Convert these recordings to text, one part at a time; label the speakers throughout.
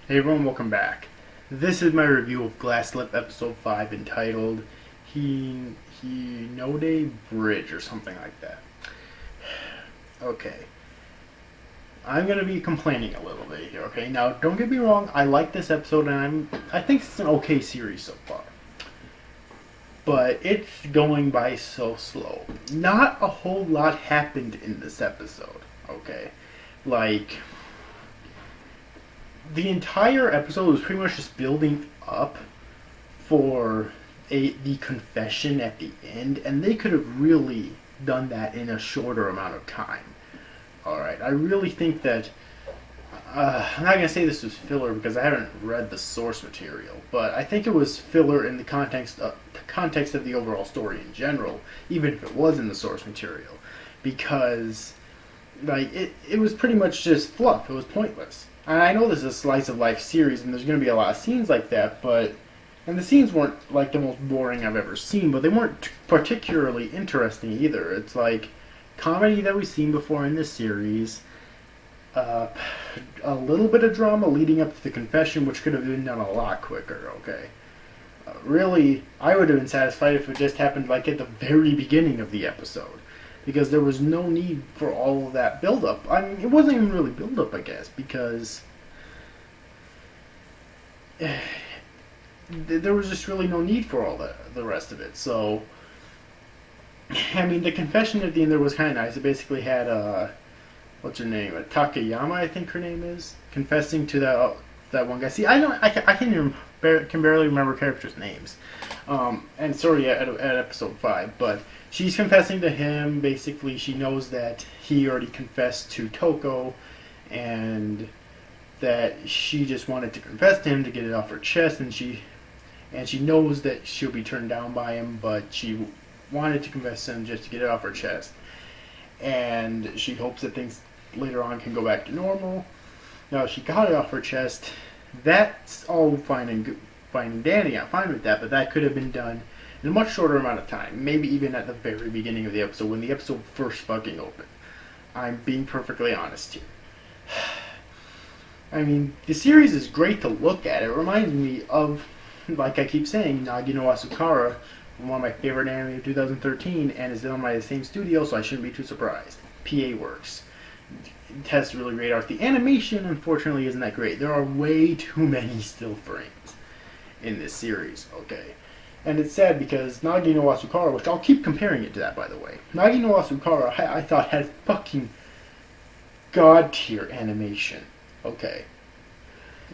Speaker 1: Hey everyone, welcome back. This is my review of Glasslip episode 5 entitled He Node Bridge or something like that. Okay. I'm gonna be complaining a little bit here, okay? Now don't get me wrong, I like this episode and I think it's an okay series so far. But it's going by so slow. Not a whole lot happened in this episode, okay? Like, the entire episode was pretty much just building up for the confession at the end, and they could have really done that in a shorter amount of time. Alright, I really think that I'm not going to say this was filler because I haven't read the source material, but I think it was filler in the context of the overall story in general, even if it was in the source material, because like it was pretty much just fluff. It was pointless. And I know this is a slice of life series, and there's going to be a lot of scenes like that, and the scenes weren't like the most boring I've ever seen, but they weren't particularly interesting either. It's like comedy that we've seen before in this series. A little bit of drama leading up to the confession, which could have been done a lot quicker, okay? Really, I would have been satisfied if it just happened like at the very beginning of the episode, because there was no need for all of that build-up. I mean, it wasn't even really build-up, I guess, because there was just really no need for all the rest of it. So, I mean, the confession at the end there was kind of nice. It basically had what's her name? Takayama, I think her name is, confessing to that one guy. See, I can barely remember characters' names. And sorry at episode 5, but she's confessing to him. Basically, she knows that he already confessed to Toko, and that she just wanted to confess to him to get it off her chest, and she knows that she'll be turned down by him, but she wanted to confess to him just to get it off her chest. And she hopes that things later on can go back to normal. Now, she got it off her chest. That's all fine and dandy. I'm fine with that, but that could have been done in a much shorter amount of time. Maybe even at the very beginning of the episode, when the episode first fucking opened. I'm being perfectly honest here. I mean, the series is great to look at. It reminds me of, like I keep saying, Nagi no Asukara, one of my favorite anime of 2013, and is done by the same studio, so I shouldn't be too surprised. PA Works. It has really great art. The animation, unfortunately, isn't that great. There are way too many still frames in this series, okay? And it's sad because Nagi no Asukara, which I'll keep comparing it to that, by the way. Nagi no Asukara, I thought had fucking god-tier animation, okay?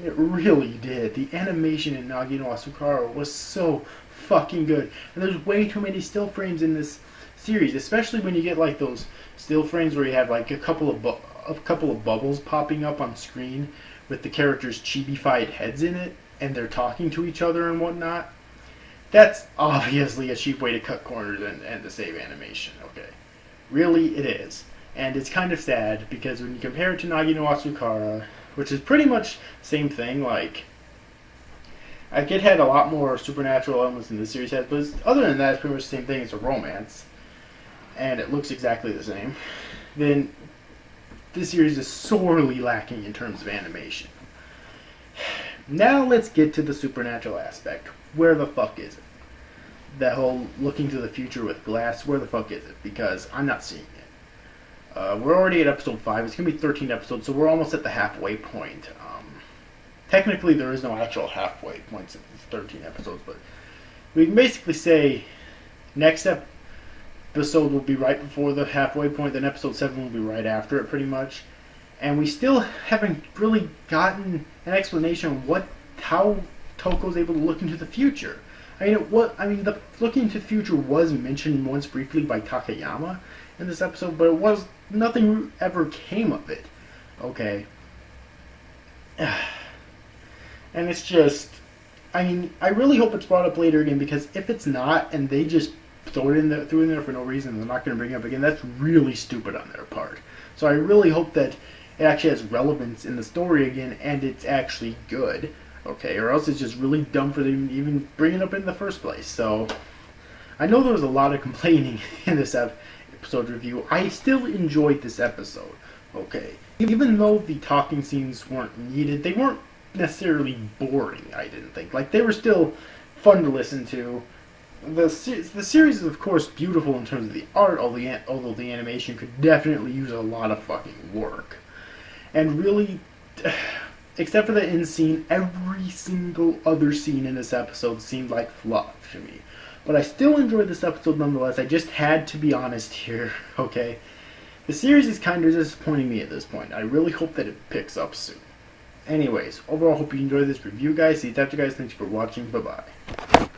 Speaker 1: It really did. The animation in Nagi no Asukara was so fucking good. And there's way too many still frames in this series, especially when you get like those still frames where you have like a couple of bubbles popping up on screen with the characters' chibi-fied heads in it, and they're talking to each other and whatnot. That's obviously a cheap way to cut corners and to save animation, okay? Really, it is. And it's kind of sad, because when you compare it to Nagi no Asukara, which is pretty much the same thing, like, it had a lot more supernatural elements than the series has, but other than that, it's pretty much the same thing. It's a romance, and it looks exactly the same. Then this series is sorely lacking in terms of animation. Now let's get to the supernatural aspect. Where the fuck is it? That whole looking to the future with glass, where the fuck is it? Because I'm not seeing it. We're already at episode 5. It's going to be 13 episodes, so we're almost at the halfway point. Technically, there is no actual halfway points of 13 episodes, but we can basically say next episode will be right before the halfway point, then episode 7 will be right after it, pretty much. And we still haven't really gotten an explanation of how Toko's able to look into the future. The looking into the future was mentioned once briefly by Takayama in this episode, but nothing ever came of it. Okay. And it's just, I really hope it's brought up later again, because if it's not, and they just threw it in there for no reason, they're not going to bring it up again, that's really stupid on their part. So I really hope that it actually has relevance in the story again, and it's actually good, okay? Or else it's just really dumb for them to even bring it up in the first place. So, I know there was a lot of complaining in this episode review. I still enjoyed this episode, okay? Even though the talking scenes weren't needed, they weren't necessarily boring, I didn't think. Like, they were still fun to listen to. The series is, of course, beautiful in terms of the art, although the animation could definitely use a lot of fucking work. And really, except for the end scene, every single other scene in this episode seemed like fluff to me. But I still enjoyed this episode nonetheless. I just had to be honest here, okay? The series is kind of disappointing me at this point. I really hope that it picks up soon. Anyways, overall, hope you enjoyed this review, guys. See you after, guys. Thanks for watching. Bye-bye.